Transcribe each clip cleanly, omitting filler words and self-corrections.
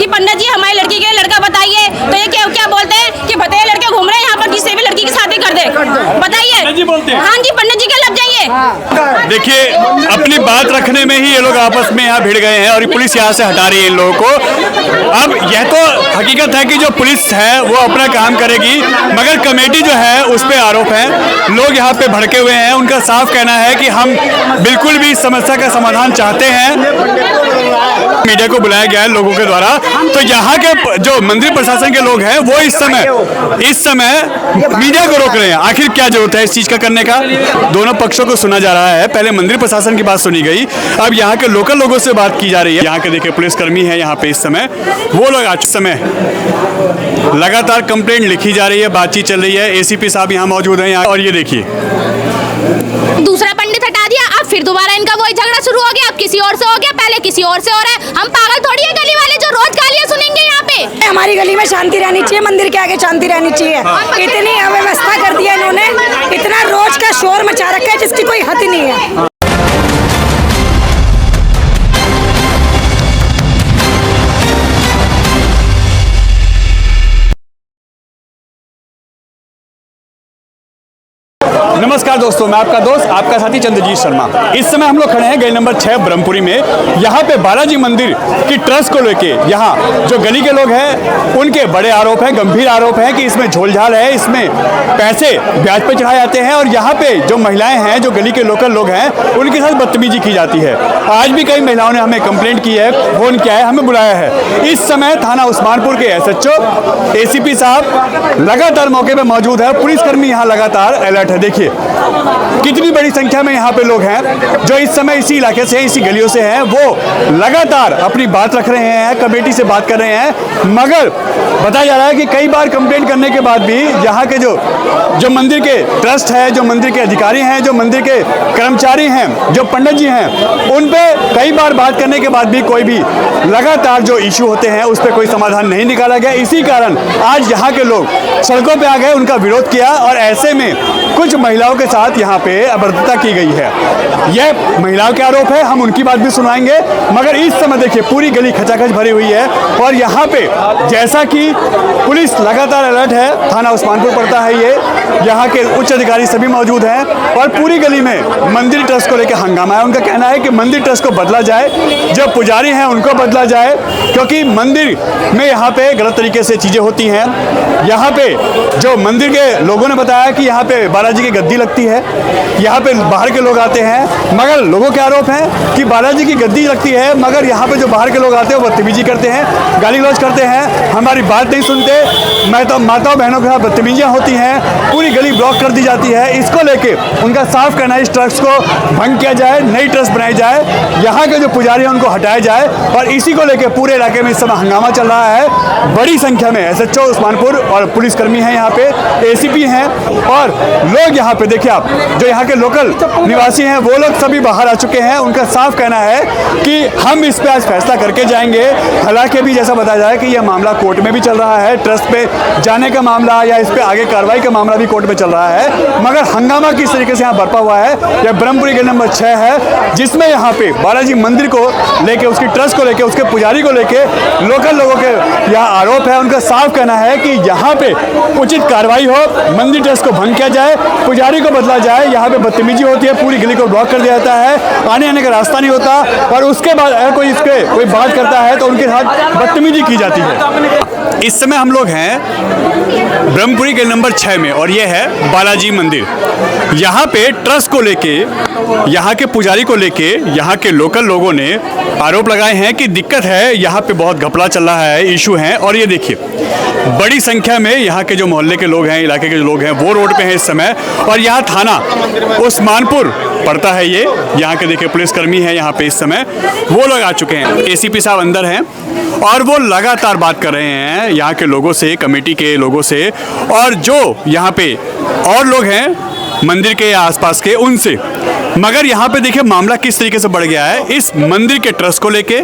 पंडित जी हमारी लड़की के लड़का बताइए, तो ये क्या बोलते हैं कि बताइए लड़के घूम रहे हैं यहाँ पर, किसी भी लड़की की शादी कर दे, बताइए। हाँ जी, पंडित जी के लग जाइए। देखिए, अपनी बात रखने में ही ये लोग आपस में यहाँ भिड़ गए हैं और पुलिस यहाँ से हटा रही है इन लोगों को। अब यह तो हकीकत है कि जो पुलिस है वो अपना काम करेगी, मगर कमेटी जो है उस पर आरोप है। लोग यहाँ पे भड़के हुए हैं, उनका साफ कहना है कि हम बिल्कुल भी इस समस्या का समाधान चाहते हैं। मीडिया को बुलाया गया है लोगों के द्वारा, तो यहाँ के जो मंदिर प्रशासन के लोग हैं वो इस समय मीडिया को रोक रहे हैं। आखिर क्या जरूरत है इस चीज का करने का? दोनों पक्षों को सुना जा रहा है। पहले मंदिर प्रशासन की बात सुनी गई, अब यहाँ के लोकल लोगों से बात की जा रही है। यहाँ के देखिए पुलिसकर्मी है यहाँ पे इस समय, वो लोग आज समय लगातार कंप्लेंट लिखी जा रही है, बातचीत चल रही है। एसीपी साहब यहाँ मौजूद हैं और ये देखिए दूसरा पंडित हटा दिया, अब फिर दोबारा इनका वही झगड़ा शुरू हो गया। अब किसी और से हो गया, पहले किसी और से हो रहा है। हम पागल थोड़ी है गली वाले जो रोज गालियां सुनेंगे यहाँ पे। हमारी गली में शांति रहनी चाहिए, मंदिर के आगे शांति रहनी चाहिए। इतनी अव्यवस्था कर दिया इन्होंने, इतना रोज का शोर मचा रखा है जिसकी कोई हद नहीं है। नमस्कार दोस्तों, मैं आपका दोस्त, आपका साथी चंद्रजीत शर्मा। इस समय हम लोग खड़े हैं गली नंबर 6 ब्रह्मपुरी में। यहाँ पे बालाजी मंदिर की ट्रस्ट को लेके यहाँ जो गली के लोग हैं उनके बड़े आरोप हैं, गंभीर आरोप हैं कि इसमें झोलझाल है, इसमें पैसे ब्याज पे चढ़ाए जाते हैं और यहाँ पे जो महिलाएं हैं, जो गली के लोकल लोग हैं, उनके साथ बदतमीजी की जाती है। आज भी कई महिलाओं ने हमें कंप्लेंट की है, फोन किया है, हमें बुलाया है। इस समय थाना उस्मानपुर के SHO ACP साहब लगातार मौके पर मौजूद है, पुलिसकर्मी यहाँ लगातार अलर्ट है। देखिए कितनी बड़ी संख्या में यहाँ पे लोग हैं जो इस समय इसी इलाके से, इसी गलियों से हैं, वो लगातार अपनी बात रख रहे हैं, कमेटी से बात कर रहे हैं। मगर बताया जा रहा है कि कई बार कंप्लेंट करने के बाद भी यहाँ के जो मंदिर के ट्रस्ट है, जो मंदिर के अधिकारी हैं, जो मंदिर के कर्मचारी हैं, जो पंडित जी हैं, उन पे कई बार बात करने के बाद भी कोई भी लगातार जो इश्यू होते हैं उस पर कोई समाधान नहीं निकाला गया। इसी कारण आज यहाँ के लोग सड़कों पे आ गए, उनका विरोध किया और ऐसे में कुछ महिलाओं के साथ यहाँ पे अभद्रता की गई है। यह महिलाओं के आरोप है, हम उनकी बात भी सुनाएंगे। मगर इस समय देखिए पूरी गली खचाखच भरी हुई है और यहाँ पे जैसा कि पुलिस लगातार अलर्ट है, थाना उस्मानपुर पड़ता है ये, यहाँ के उच्च अधिकारी सभी मौजूद हैं और पूरी गली में मंदिर ट्रस्ट को लेकर हंगामा है। उनका कहना है कि मंदिर ट्रस्ट को बदला जाए, जो पुजारी हैं उनको बदला जाए, क्योंकि मंदिर में यहाँ पे गलत तरीके से चीज़ें होती हैं। यहाँ पे जो मंदिर के लोगों ने बताया कि यहाँ पे बालाजी की गद्दी लगती है, यहाँ पे बाहर के लोग आते हैं, मगर लोगों के आरोप हैं कि बालाजी की गद्दी लगती है, मगर यहाँ पे जो बाहर के लोग आते हैं वो बदतमीजी करते हैं, गाली गलौज करते हैं, हमारी बात नहीं सुनते, माताओं बहनों के साथ बदतमीजियाँ होती हैं, पूरी गली ब्लॉक कर दी जाती है। इसको लेके उनका साफ कहना है इस ट्रस्ट को भंग किया जाए, नई ट्रस्ट बनाई जाए, यहाँ के जो पुजारी हैं उनको हटाया जाए और इसी को लेकर पूरे इलाके में इस समय हंगामा चल रहा है। बड़ी संख्या में SHO उस्मानपुर और पुलिसकर्मी हैं, यहाँ पे ACP हैं और लोग यहाँ पे देखिए आप जो यहाँ के लोकल निवासी हैं वो लोग सभी बाहर आ चुके हैं। उनका साफ कहना है कि हम इस पे आज फैसला करके जाएंगे। हालांकि भी जैसा बताया जाए कि यह मामला कोर्ट में भी चल रहा है, ट्रस्ट पे जाने का मामला या इस पे आगे कार्रवाई का मामला भी कोर्ट में चल रहा है, मगर हंगामा किस तरीके से यहाँ बरपा हुआ है। यह ब्रह्मपुरी गली नंबर 6 है, जिसमें यहाँ पे बालाजी मंदिर को लेके, उसकी ट्रस्ट को लेके, उसके पुजारी को लेके लोकल लोगों के यहाँ आरोप है। उनका साफ कहना है कि यहाँ पे उचित कार्रवाई हो, मंदिर ट्रस्ट को भंग किया जाए, पुजारी को बदला जाए। यहाँ पे बदतमीजी होती है, पूरी गली को ब्लॉक कर दिया जाता है, आने आने का रास्ता नहीं होता और उसके बाद अगर कोई बात करता है तो उनके साथ बदतमीजी की जाती है। इस समय हम लोग हैं ब्रह्मपुरी गली नंबर 6 में और ये है बालाजी मंदिर। यहाँ पे ट्रस्ट को लेके, यहाँ के पुजारी को लेके यहाँ के लोकल लोगों ने आरोप लगाए हैं कि दिक्कत है, यहाँ पे बहुत घपला चल रहा है, इशू है। और ये देखिए बड़ी संख्या में यहाँ के जो मोहल्ले के लोग हैं, इलाके के जो लोग हैं वो रोड पे हैं इस समय और यहाँ थाना उस्मानपुर पड़ता है ये। यहाँ के देखिए पुलिसकर्मी है यहाँ पे इस समय, वो लोग आ चुके हैं, ACP साहब अंदर हैं और वो लगातार बात कर रहे हैं यहाँ के लोगों से, कमेटी के लोगों से। और जो यहाँ पे और लोग हैं मंदिर के आसपास के उनसे। मगर यहाँ पे देखिए मामला किस तरीके से बढ़ गया है इस मंदिर के ट्रस्ट को लेके,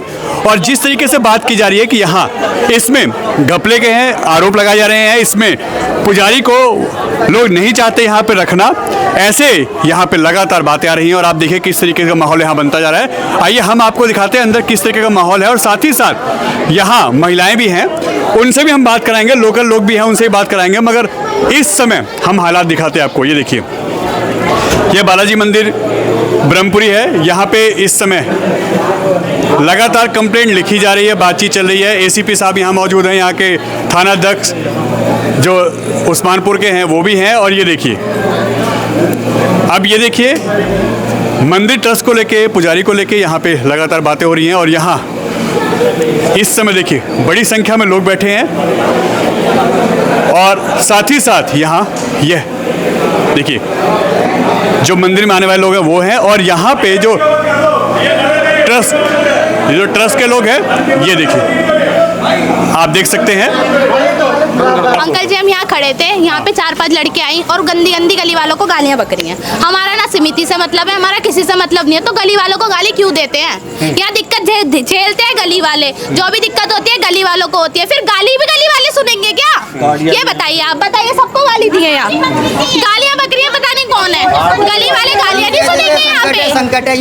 और जिस तरीके से बात की जा रही है कि यहाँ इसमें घपले के हैं, आरोप लगाए जा रहे हैं, इसमें पुजारी को लोग नहीं चाहते यहाँ पे रखना, ऐसे यहाँ पे लगातार बातें आ रही हैं। और आप देखिए किस तरीके का माहौल यहाँ बनता जा रहा है। आइए हम आपको दिखाते हैं अंदर किस तरीके का माहौल है, और साथ ही साथ यहाँ महिलाएं भी हैं, उनसे भी हम बात कराएंगे, लोकल लोग भी हैं उनसे भी बात कराएंगे। मगर इस समय हम हालात दिखाते हैं आपको। ये देखिए, ये बालाजी मंदिर ब्रह्मपुरी है। यहाँ पे इस समय लगातार कंप्लेंट लिखी जा रही है, बातचीत चल रही है। एसीपी साहब यहाँ मौजूद हैं, यहाँ के थाना अध्यक्ष जो उस्मानपुर के हैं वो भी हैं। और ये देखिए, अब ये देखिए मंदिर ट्रस्ट को लेके, पुजारी को लेके यहाँ पे लगातार बातें हो रही हैं। और यहाँ इस समय देखिए बड़ी संख्या में लोग बैठे हैं, और साथ ही साथ यहाँ ये देखिए जो मंदिर में आने वाले लोग हैं वो हैं, और यहाँ पे जो ट्रस्ट के लोग हैं ये देखिए आप देख सकते हैं। अंकल जी हम यहाँ खड़े थे, यहाँ पे 4-5 लड़के आई और गंदी गंदी गली वालों को गालियाँ बक रही हैं। हमारा ना समिति से मतलब है, हमारा किसी से मतलब नहीं है, तो गली वालों को गाली क्यों देते हैं? यहाँ दिक्कत झेलते हैं गली वाले, जो भी दिक्कत होती है गली वालों को होती है, फिर गाली भी गली वाले सुनेंगे क्या? ये बताइए, आप बताइए, सबको गाली दी है यहाँ, गालियाँ बक रही है, पता नहीं कौन है, गली वाले गालियाँ नहीं सुनेंगे यहाँ पे। संकट है,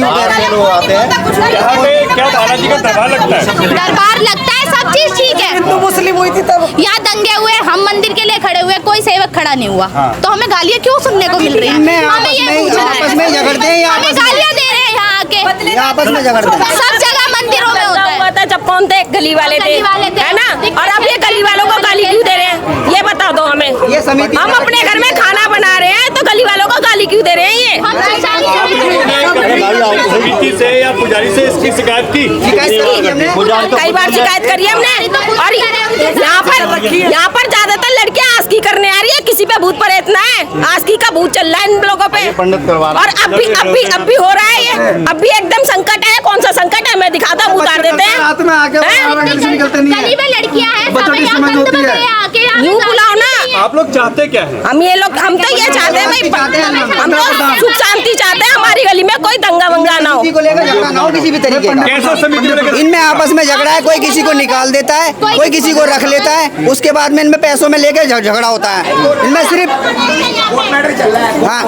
क्या बालाजी का दरबार लगता है? दरबार लगता है, सब चीज ठीक है। हिंदू मुस्लिम हुई थी तब यहाँ दंगे हुए, हम मंदिर के लिए खड़े हुए, कोई सेवक खड़ा नहीं हुआ, तो हमें गालियाँ क्यों सुनने को मिल रही है? हमें ये पूछना है, आपस में झगड़ते हैं, हमें गालियाँ दे रहे हैं यहाँ आके, आपस में झगड़ते हैं। सब जगह मंदिरों में होता है। जब कौन थे? गली वाले थे, है ना? और अब ये गली वालों को गाली क्यों दे रहे हैं? ये बता दो हमें। ये समिति हम अपने घर में खाना बना रहे हैं तो गली वालों को गाली क्यों दे रहे हैं? ये समिति से या पुजारी से इसकी शिकायत की? कई बार शिकायत करी हमने। और यहाँ पर ज्यादातर लड़कियां आस्की करने आ रही है, किसी पे भूत प्रेत ना है, आस्की का भूत चल रहा है इन लोगों पे। और अब भी हो रहा है ये, अब भी एकदम संकट है। कौन सा संकट है? मैं दिखाता हूँ, उतार देते हैं। गली में लड़कियाँ हैं, सब यहाँ गंद बक रहे हैं आके, यूँ बुलाओ ना। आप लोग चाहते क्या है? हम तो ये चाहते हैं भाई, हम तो सुख शांति चाहते हैं, हमारी गली में कोई दंगा वंगा ना हो। को लेकर झगड़ा ना हो किसी भी तरीके का। कैसा समिति को लेकर? इनमें आपस में झगड़ा है, कोई किसी को निकाल देता है, कोई किसी को रख लेता है, उसके बाद में इनमें पैसों में लेकर झगड़ा होता है। इनमें सिर्फ हाँ,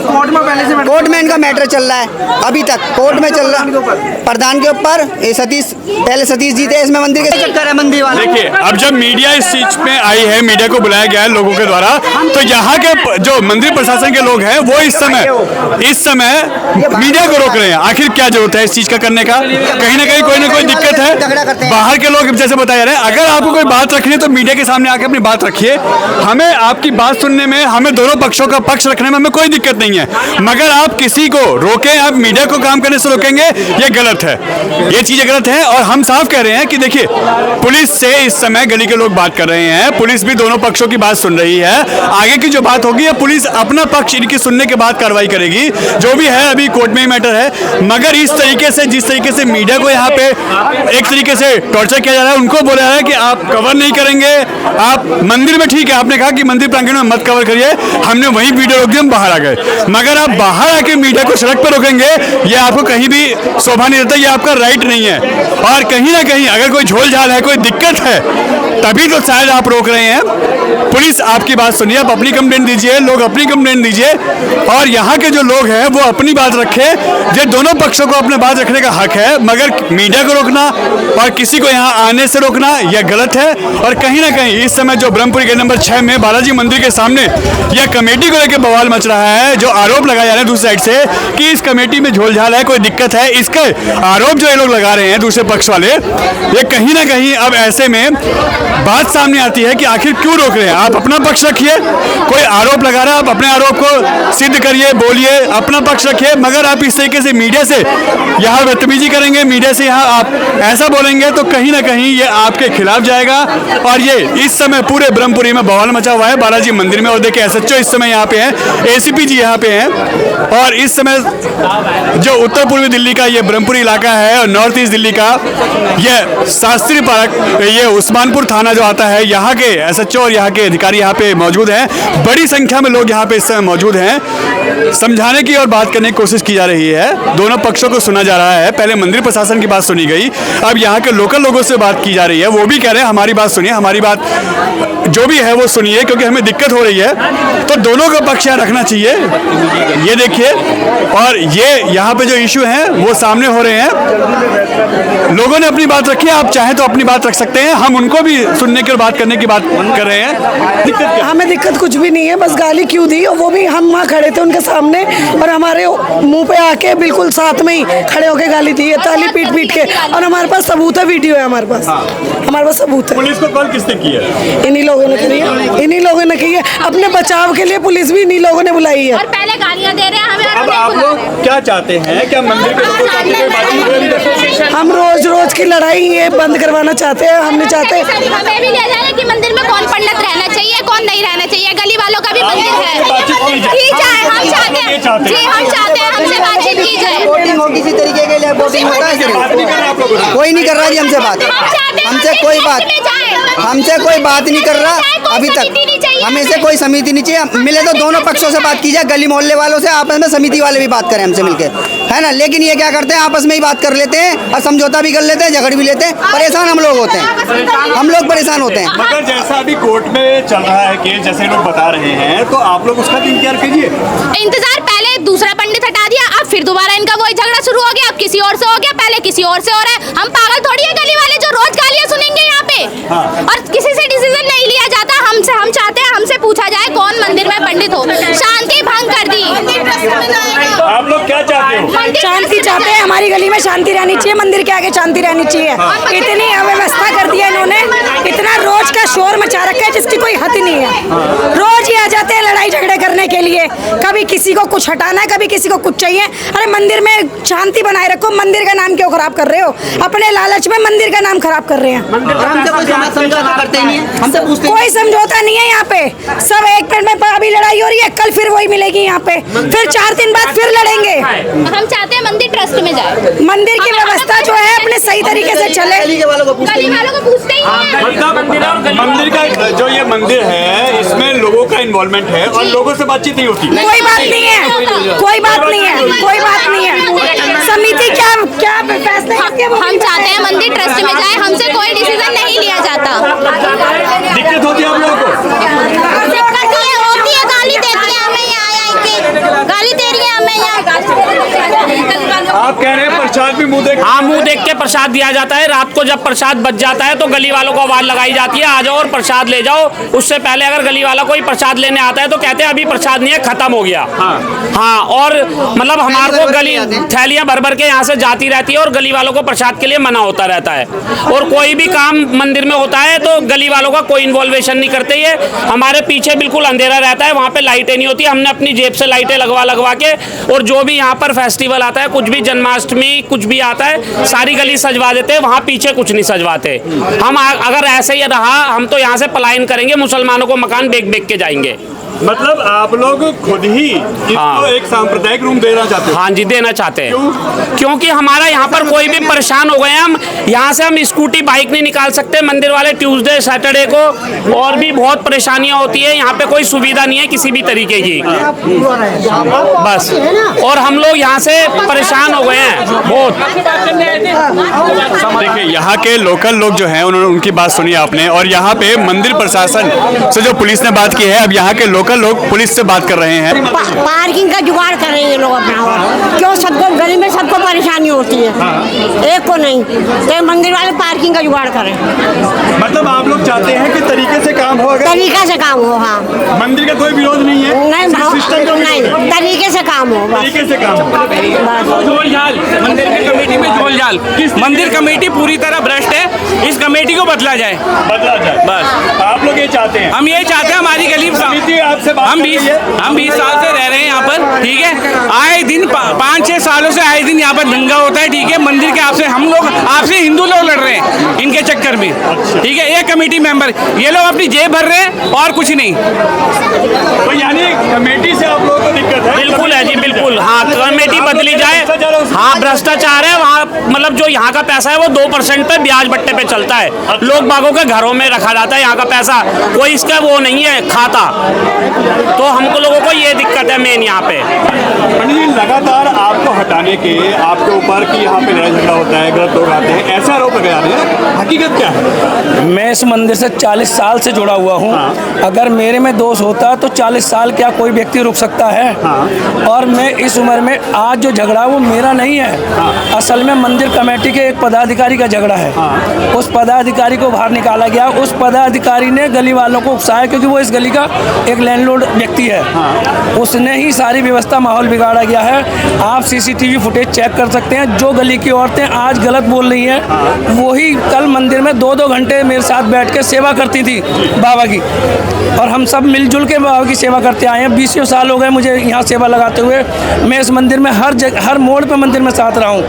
कोर्ट में इनका मैटर चल रहा है, अभी तक कोर्ट में चल रहा है। प्रधान के ऊपर पहले सतीश जी थे, इसमें मंदिर के चक्कर है मंदिर वाला। देखिए, अब जब मीडिया इस चीज में आई है, मीडिया को बुलाया गया है लोगों के द्वारा, तो यहाँ के जो मंदिर प्रशासन के लोग हैं वो इस समय मीडिया को रोक रहे हैं। आखिर क्या जरूरत है इस चीज का करने का? कहीं ना कहीं कोई ना कोई दिक्कत है। बाहर के लोग जैसे बता रहे हैं, अगर आपको कोई बात रखनी है तो मीडिया के सामने आकर अपनी बात रखिए। हमें आपकी बात सुनने में, हमें दोनों पक्षों का पक्ष रखने में हमें कोई दिक्कत नहीं है, मगर आप किसी को रोकें, आप मीडिया को काम करने से रोकेंगे, ये गलत है, ये चीजें गलत है। और हम साफ कह रहे हैं कि देखिए, पुलिस से इस समय गली के लोग बात कर रहे हैं, पुलिस भी दोनों पक्षों की बात सुन रही है। आगे की जो बात होगी पुलिस अपना पक्ष इनकी सुनने के बाद कार्रवाई करेगी, जो भी है अभी कोर्ट में ही मैटर है। मगर इस तरीके से, जिस तरीके से मीडिया को यहाँ पे एक तरीके से टॉर्चर किया जा रहा है, उनको बोला जा रहा है कि आप कवर नहीं करेंगे, आप मंदिर में, ठीक है आपने कहा कि मंदिर प्रांगण में मत कवर करिए, हमने वही वीडियो रोक दी, हम बाहर आ गए, मगर आप बाहर आके मीडिया को सड़क पर रोकेंगे, ये आपको कहीं भी शोभा नहीं देता, ये आपका राइट नहीं है। और कहीं ना कहीं अगर कोई झोल झाल है, कोई दिक्कत है, तभी तो शायद आप रोक रहे हैं। पुलिस आपकी बात सुनिए, आप अपनी कंप्लेंट दीजिए, लोग अपनी कंप्लेंट दीजिए, और यहाँ के जो लोग हैं वो अपनी बात रखें। ये दोनों पक्षों को अपने बात रखने का हक है, मगर मीडिया को रोकना और किसी को यहाँ आने से रोकना यह गलत है। और कहीं ना कहीं इस समय जो ब्रह्मपुरी के नंबर 6 में बालाजी मंदिर के सामने यह कमेटी को लेकर बवाल मच रहा है, जो आरोप लगाए जा रहे हैं दूसरी साइड से कि इस कमेटी में झोलझाल है, कोई दिक्कत है, इसके आरोप जो ये लोग लगा रहे हैं दूसरे पक्ष वाले, ये कहीं ना कहीं अब ऐसे में बात सामने आती है कि आखिर क्यों रोक रहे हैं। आप अपना पक्ष रखिए, कोई आरोप लगा रहा है, आप अपने आरोप को सिद्ध करिए, बोलिए, अपना पक्ष रखिए, मगर आप इस तरीके से मीडिया से यहाँ बदतमीजी करेंगे, मीडिया से यहाँ आप ऐसा बोलेंगे तो कहीं ना कहीं ये आपके खिलाफ जाएगा। और ये इस समय पूरे ब्रह्मपुरी में बवाल मचा हुआ है बालाजी मंदिर में। और देखिए एसएचओ इस समय यहाँ पे हैं, एसीपी जी यहाँ पे हैं, और इस समय जो उत्तर पूर्वी दिल्ली का ये ब्रह्मपुरी इलाका है और नॉर्थ ईस्ट दिल्ली का ये शास्त्री पार्क, ये उस्मानपुर थाना जो आता है, यहाँ के एसएचओ और यहाँ के अधिकारी यहाँ पे मौजूद हैं। बड़ी संख्या में लोग यहाँ पे इस समय मौजूद हैं। समझाने की और बात करने की कोशिश की जा रही है, दोनों पक्षों को सुना जा रहा है। पहले मंदिर प्रशासन की बात सुनी गई, अब यहाँ के लोकल लोगों से बात की जा रही है। वो भी कह रहे हैं हमारी बात सुनिए, हमारी बात जो भी है वो सुनिए, क्योंकि हमें दिक्कत हो रही है। तो दोनों का पक्ष यहाँ रखना चाहिए। ये देखिए, और ये यहाँ पे जो इशू है वो सामने हो रहे हैं। लोगों ने अपनी बात रखी है, आप चाहें तो अपनी बात रख सकते हैं। हम उनको भी सुनने की और बात करने की बात कर रहे हैं। दिक्कत क्या? हमें दिक्कत कुछ भी नहीं है, बस गाली क्यों दी, और वो भी हम वहाँ खड़े थे उनके सामने और हमारे मुंह पे आके बिल्कुल साथ में ही खड़े होके गाली दी है, ताली पीट पीट के। और हमारे पास सबूत है, वीडियो है हमारे पास, हमारे पास सबूत है। पुलिस को कॉल किसने की है? इन्हीं लोगों ने करी है, इन्हीं लोगों ने की है। अपने बचाव के लिए पुलिस भी इन्हीं लोगों ने बुलाई है। और पहले गालियां दे रहे हैं हमें। अब आप लोग क्या चाहते हैं? क्या मंदिर के लोगों के साथ बातचीत? हम रोज रोज की लड़ाई ये बंद करवाना चाहते हैं। हम नहीं चाहते हमें भी लिया जाए कि मंदिर में कौन पंडित रहना चाहिए, कौन नहीं रहना चाहिए। गली वालों का भी मंदिर है, की जाए। हम चाहते हैं जी, हम चाहते हैं हमसे बातचीत की जाए। वोटिंग हो किसी तरीके के लिए, वोटिंग होता है सिर्फ। कोई नहीं कर रहा जी हमसे बात, हमसे कोई बात नहीं कर रहा अभी तक। हमें से कोई समिति नहीं चाहिए। मिले तो दोनों पक्षों से बात की जाए, गली मोहल्ले वालों से, आपस में समिति वाले भी बात करें हमसे मिलके, है ना। लेकिन ये क्या करते हैं, आपस में ही बात कर लेते हैं और समझौता भी कर लेते हैं, झगड़ भी लेते हैं। परेशान हम लोग होते हैं, हम लोग परेशान होते हैं। मगर जैसा अभी कोर्ट में चल रहा है केस, जैसे लोग बता रहे हैं, तो आप लोग उसका इंतजार कीजिए। इंतजार, पहले दूसरा पंडित हटा दिया, अब फिर दोबारा इनका वही झगड़ा शुरू हो गया। अब किसी और से हो गया, पहले किसी और से हो रहा है। हम पागल थोड़ी है गली वाले जो रोज गालियां सुनेंगे यहाँ पे। और किसी से डिसीजन नहीं लिया जाता। हमसे, हम चाहते हैं हमसे पूछा जाए कौन मंदिर में पंडित हो। शांति भंग कर दी। आप लोग क्या चाहते हो? शांति चाहते हैं, हमारी गली में शांति रहनी चाहिए, मंदिर के आगे शांति रहनी चाहिए। इतनी अव्यवस्था कर दी है इन्होंने, इतना रोज का शोर मचा रखा है जिसकी कोई हद नहीं है। रोज ही आ जाते हैं लड़ाई झगड़े करने के लिए, कभी किसी को कुछ हटाना है, कभी किसी को कुछ चाहिए। अरे मंदिर में शांति बनाए रखो, मंदिर का नाम क्यों खराब कर रहे हो? अपने लालच में मंदिर का नाम खराब कर रहे हैं। कोई समझौता नहीं है यहाँ पे, सब एक मिनट में अभी लड़ाई हो रही है, कल फिर वही मिलेगी यहाँ पे, फिर 4 दिन बाद फिर लड़ेंगे। हम चाहते हैं मंदिर ट्रस्ट में जाए, मंदिर की व्यवस्था जो है अपने सही तरीके से चले। गली वालों को पूछते ही नहीं है। मतलब मंदिर का जो ये मंदिर है, इसमें लोगों का इन्वॉल्वमेंट है और लोगों से बातचीत नहीं होती। कोई बात नहीं है, कोई बात नहीं है, कोई बात नहीं है। समिति क्या क्या फैसले करती है? हम चाहते हैं मंदिर ट्रस्ट में जाए, हमसे कोई डिसीजन नहीं लिया जाता। दिक्कत होती है आप लोगों को? होती है, गाली देती है हमें, यहाँ गाली दे रही है हमें यहाँ। आप कह रहे हैं प्रसाद भी मुंह देख? हाँ, मुंह देख के प्रसाद दिया जाता है। रात को जब प्रसाद बच जाता है तो गली वालों को आवाज लगाई जाती है, आ जाओ और प्रसाद ले जाओ। उससे पहले अगर गली वाला कोई प्रसाद लेने आता है तो कहते हैं अभी प्रसाद नहीं है, खत्म हो गया। हाँ, और मतलब हमारे को गली थैलियां भर भर के यहाँ से जाती रहती है और गली वालों को प्रसाद के लिए मना होता रहता है। और कोई भी काम मंदिर में होता है तो गली वालों का कोई इन्वॉल्वेशन नहीं करते। ये हमारे पीछे बिल्कुल अंधेरा रहता है, वहाँ पे लाइटें नहीं होती। हमने अपनी जेब से लाइटें लगवा के, और जो भी यहाँ पर फेस्टिवल आता है, कुछ भी जन्माष्टमी कुछ भी आता है, सारी गली सजवा देते हैं। वहाँ पीछे कुछ नहीं सजवाते। हम अगर ऐसे ही रहा, हम तो यहाँ से पलायन करेंगे, मुसलमानों को मकान बेच के जाएंगे। मतलब आप लोग खुद ही इसको एक सांप्रदायिक रूप देना चाहते हो? हाँ जी, देना चाहते हैं। क्योंकि हमारा यहाँ पर कोई भी परेशान हो गए हैं। हम यहाँ से हम स्कूटी बाइक नहीं निकाल सकते। मंदिर वाले ट्यूसडे सैटरडे को, और भी बहुत परेशानियाँ होती है। यहाँ पे कोई सुविधा नहीं है किसी भी तरीके की, बस। और हम लोग यहाँ से परेशान हो गए हैं बहुत। देखिए, यहाँ के लोकल लोग जो हैं, उन्होंने उनकी बात सुनी आपने, और यहाँ पे मंदिर प्रशासन से जो पुलिस ने बात की है, अब यहाँ के लोकल लोग पुलिस से बात कर रहे हैं। पार्किंग का जुगाड़ कर रहे हैं ये लोग अपना, क्यों सबको गली में सबको परेशानी होती है, एक को नहीं। तो मंदिर वाले पार्किंग का जुगाड़ करें। मतलब आप लोग चाहते हैं कि तरीके से काम हो? अगर तरीका से काम हो, हाँ। मंदिर का कोई विरोध नहीं है? नहीं, नहीं, तरीके से काम हो, बस। तरीके से काम हो। झोलझाल मंदिर की कमेटी में, झोलझाल। मंदिर कमेटी पूरी तरह भ्रष्ट है, इस कमेटी को बदला जाए, बस। आप लोग ये चाहते हैं? हम ये चाहते हैं हमारी गली हम 20 साल से रह रहे हैं यहाँ पर, ठीक है। आए दिन 5-6 सालों से आए दिन यहाँ पर दंगा होता है, ठीक है। मंदिर के आपसे हम लोग, आपसे हिंदू लोग लड़ रहे हैं इनके चक्कर में, ठीक है। एक कमेटी मेंबर, ये लोग अपनी जेब भर रहे हैं और कुछ नहीं। तो यानी कमेटी से आप लोगों को दिक्कत है? बिल्कुल है जी, बिल्कुल। हाँ, कमेटी बदली जाए। हाँ, भ्रष्टाचार है वहाँ। मतलब जो यहाँ का पैसा है वो 2% पे ब्याज बट्टे पे चलता है। लोग बागों के घरों में रखा जाता है यहाँ का पैसा। कोई इसका वो नहीं है खाता। तो हमको लोगों को ये दिक्कत है मेन यहाँ पे। पंडित जी, लगातार आपको हटाने के आपके ऊपर कि यहाँ पे लड़ाई झगड़ा होता है, गलत लोग आते हैं, ऐसे आरोप लगे जा रहे हैं, हकीकत क्या है? मैं इस मंदिर से 40 साल से जुड़ा हुआ हूँ। अगर मेरे में दोष होता तो 40 साल क्या कोई व्यक्ति रुक सकता है? और मैं इस उम्र में आज जो झगड़ा वो मेरा नहीं है, असल में मंदिर कमेटी के एक पदाधिकारी का झगड़ा है। उस पदाधिकारी को बाहर निकाला गया। उस पदाधिकारी ने गली वालों को उकसाया, क्योंकि वो इस गली का एक लैंडलॉर्ड व्यक्ति है। उसने ही सारी व्यवस्था, माहौल बिगाड़ा गया है। आप CCTV फुटेज चेक कर सकते हैं। जो गली की औरतें आज गलत बोल रही हैं, वही कल मंदिर में 2-2 घंटे मेरे साथ बैठ के सेवा करती थी बाबा की, और हम सब मिलजुल के बाबा की सेवा करते आए हैं। 20 साल हो गए मुझे यहाँ सेवा लगाते हुए। मैं इस मंदिर में हर मोड़ पे मंदिर में साथ रहा हूँ,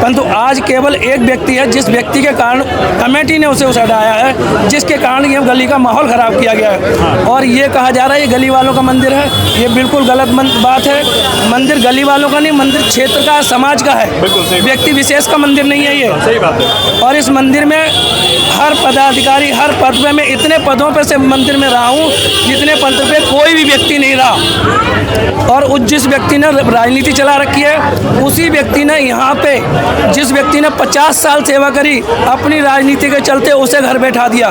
परंतु आज केवल एक व्यक्ति है जिस व्यक्ति के कारण कमेटी ने उसे हटाया है, जिसके कारण ये गली का माहौल खराब किया गया है। और ये कहा जा रहा है ये गली वालों का मंदिर है, ये बिल्कुल गलत बात है। मंदिर गली वालों का नहीं, मंदिर क्षेत्र का, समाज का है, व्यक्ति विशेष का मंदिर नहीं है ये। सही बात है। और इस मंदिर में हर पदाधिकारी, हर पद पे, मैं इतने पदों पे से मंदिर में रहा हूँ जितने पद पे कोई भी व्यक्ति नहीं रहा। और जिस व्यक्ति ने राजनीति चला रखी है, उसी व्यक्ति ने यहाँ पे, जिस व्यक्ति ने 50 साल सेवा करी, अपनी राजनीति के चलते उसे घर बैठा दिया।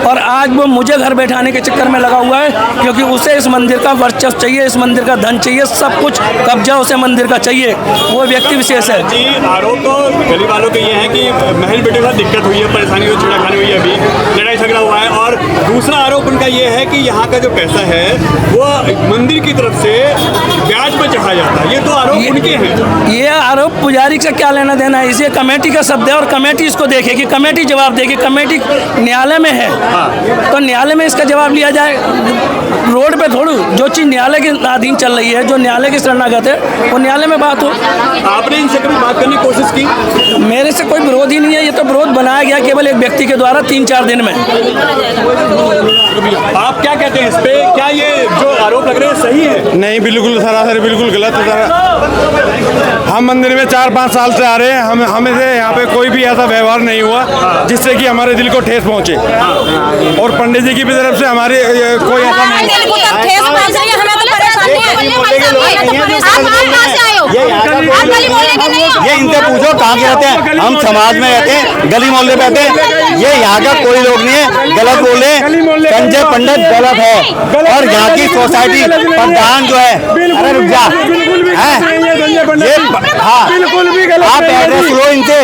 और आज वो मुझे घर बैठाने के चक्कर में लगा हुआ है, क्योंकि उसे इस मंदिर का वर्चस्व चाहिए, इस मंदिर का धन चाहिए, सब कुछ कब्जा उसे मंदिर का चाहिए। वो व्यक्ति विशेष है जी। आरोप तो गली वालों के ये है कि महल बेटे के साथ दिक्कत हुई है, परेशानी हुई, छेड़खानी हुई है, अभी लड़ाई झगड़ा हुआ है। और दूसरा आरोप उनका ये है कि यहाँ का जो पैसा है वो मंदिर की तरफ से ब्याज पर चढ़ा जाता है। ये तो आरोप उनके हैं। ये आरोप पुजारी से क्या लेना देना है? इसे कमेटी का शब्द है और कमेटी इसको देखेगी, कमेटी जवाब देगी। कमेटी न्यायालय में है, तो न्यायालय में इसका जवाब लिया जाए। रोड पे थोड़ी जो चीज़ न्यायालय के अधीन चल रही है, जो न्यायालय की शरणागत है, वो न्यायालय में बात हो। आपने इनसे कभी बात करने की कोशिश की? मेरे से कोई विरोध ही नहीं है। ये तो विरोध बनाया गया केवल एक व्यक्ति के द्वारा 3-4 दिन में। आप क्या कहते हैं इस पे? क्या ये जो आरोप लग रहे हैं सही है? नहीं, बिल्कुल सरासर बिल्कुल गलत है। हम मंदिर में 4-5 साल से आ रहे हैं, हमें से यहाँ पे कोई भी ऐसा व्यवहार नहीं हुआ जिससे कि हमारे दिल को ठेस पहुँचे। और पंडित जी की भी तरफ से हमारे कोई ऐसा नहीं। ये इनसे पूछो कहाँ के रहते हैं। हम समाज में रहते हैं, गली मोहल्ले पे रहते हैं। ये यहाँ का कोई लोग नहीं है गलत बोले। संजय पंडित गलत है, और यहाँ की सोसाइटी प्रधान जो है, अरे रुक जा, ये हाँ, आप एड्रेस लो इनसे,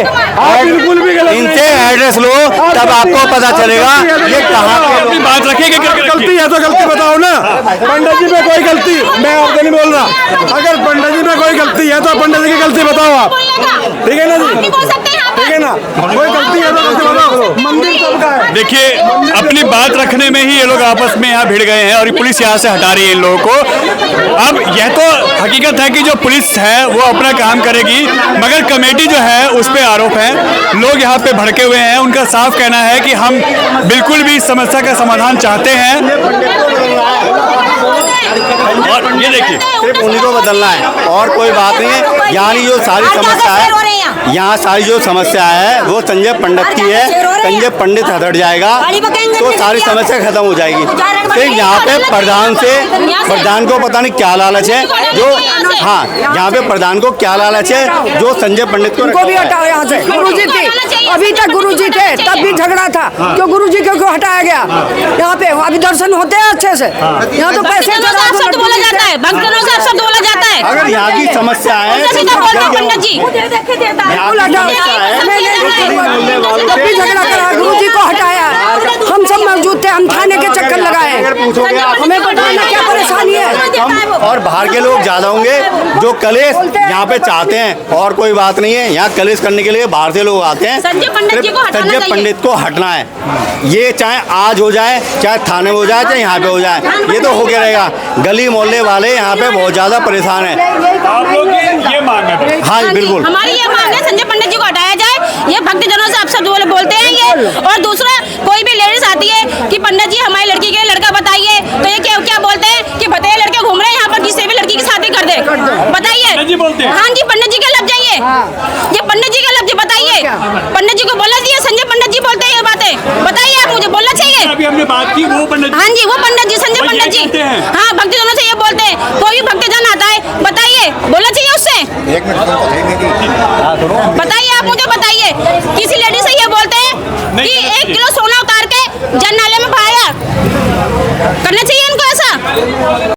इनसे एड्रेस लो, तब आपको पता चलेगा ये कहाँ अपनी बात रखेंगे। गलती है तो गलती बताओ ना। पंडित जी में कोई गलती, मैं आपको नहीं बोल रहा। अगर पंडित जी में कोई गलती है तो पंडित जी की गलती बताओ आप, ठीक है ना जी? ठीक है ना? कोई गलती है तो गलती बताओ। मंदिर सबका है। देखिए, अपनी बात रखने में ही ये लोग आपस में यहाँ भिड़ गए हैं और पुलिस यहाँ से हटा रही है इन लोगों को। अब यह तो हकीकत है कि जो पुलिस है वो अपना काम करेगी, मगर कमेटी जो है उस पर आरोप है। लोग यहाँ पे भड़के हुए हैं। उनका साफ कहना है कि हम बिल्कुल भी इस समस्या का समाधान चाहते हैं। और ये देखिए, सिर्फ उन्हीं को बदलना है और कोई बात नहीं है। यहाँ जो सारी समस्या है, यहाँ सारी जो समस्या है वो संजय पंडित की है। संजय पंडित हट जाएगा तो सारी समस्या खत्म हो जाएगी। फिर यहाँ पे प्रधान को पता नहीं क्या लालच है, जो हाँ यहाँ पे प्रधान को क्या लालच है, जो संजय पंडित को भी हटाओ यहाँ से। गुरुजी थे, अभी तक गुरुजी थे, तब भी झगड़ा था। क्यों गुरुजी को क्यों हटाया गया? यहाँ पे अभी दर्शन होते हैं अच्छे से। यहाँ तो पैसे शब्द बोला जाता है, भक्तों से शब्द बोला जाता है। अगर यहाँ की समस्या है पंडित जी झगड़ा करा, गुरुजी को हटाया। हम सब मौजूद थे, हम थाने के चक्कर लगाए। हमें बताना क्या परेशानी है। और बाहर के लोग ज्यादा होंगे जो कलेश यहाँ पे चाहते हैं, और कोई बात नहीं है। यहाँ कलेश करने के लिए बाहर से लोग आते हैं। संजय पंडित को हटना है। ये चाहे आज हो जाए, चाहे थाने में हो जाए, चाहे यहाँ पे हो जाए, ये तो हो गया रहेगा। गली मोहल्ले वाले यहाँ पे बहुत ज्यादा परेशान है। आप लोग ये मांग है? हाँ बिल्कुल, हमारी ये मांग है, संजय पंडित जी को हटाया जाए। ये भक्तजनों से आप सब बोलते हैं ये। और दूसरा, कोई भी लेडीज आती है कि पंडित जी हमारी लड़की के लड़का बताइए, तो ये क्या बोलते हैं कि बताइए लड़के घूम रहे हैं यहाँ पर, किसी भी लड़की की शादी कर दे, बताइए। हाँ जी, पंडित जी का लग जाइए, ये पंडित जी का लग, बताइए। पंडित जी को बोलना चाहिए, संजय पंडित जी बोलते हैं ये बातें, बताइए। आप मुझे बोलना चाहिए। है। अभी हमने बात की वो पंडित, हाँ जी, वो पंडित जी, संजय वो ये पंडित जी, कहते हैं। हाँ भक्तजनों से ये बोलते हैं, कोई भी भक्तजन आता है, बताइए, बोलना चाहिए उससे, बताइए, आप मुझे बताइए, किसी लेडी से ये बोलते हैं कि